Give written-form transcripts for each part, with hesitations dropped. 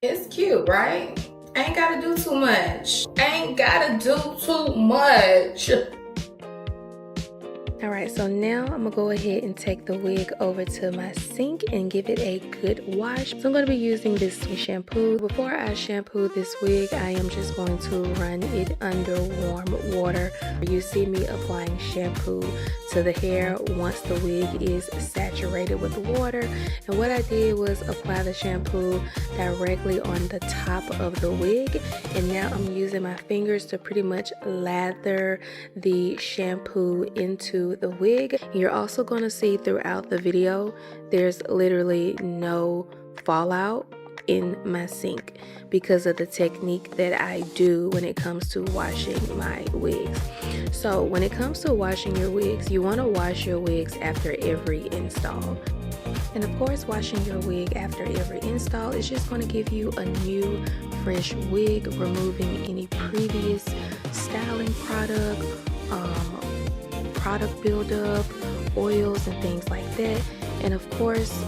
It's cute, right? Ain't gotta do too much. Ain't gotta do too much. Alright, so now I'm going to go ahead and take the wig over to my sink and give it a good wash. So I'm going to be using this shampoo. Before I shampoo this wig, I am just going to run it under warm water. You see me applying shampoo to the hair once the wig is saturated with water. And what I did was apply the shampoo directly on the top of the wig. And now I'm using my fingers to pretty much lather the shampoo into the wig. You're also going to see throughout the video there's literally no fallout in my sink because of the technique that I do when it comes to washing my wigs. So when it comes to washing your wigs, you want to wash your wigs after every install. And of course, washing your wig after every install is just going to give you a new fresh wig, removing any previous styling product buildup, oils and things like that. And of course,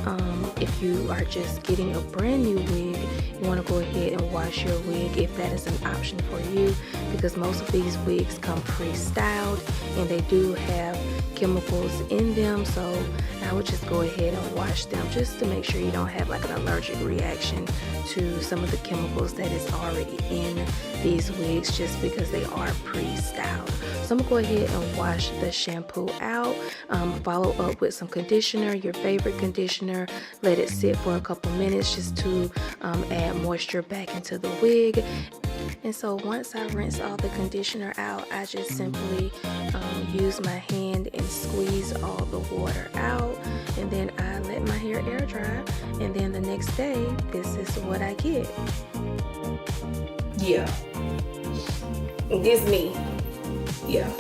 if you are just getting a brand new wig, you want to go ahead and wash your wig if that is an option for you, because most of these wigs come pre-styled and they do have chemicals in them. So I would just go ahead and wash them just to make sure you don't have like an allergic reaction to some of the chemicals that is already in these wigs, just because they are pre-styled. So I'm gonna go ahead and wash the shampoo out, follow up with some conditioner, your favorite conditioner. Let it sit for a couple minutes just to add moisture back into the wig. And so once I rinse all the conditioner out, I just simply use my hand and squeeze all the water out, and then I let my hair air dry, and then the next day this is what I get. Yeah, it's me. Yeah.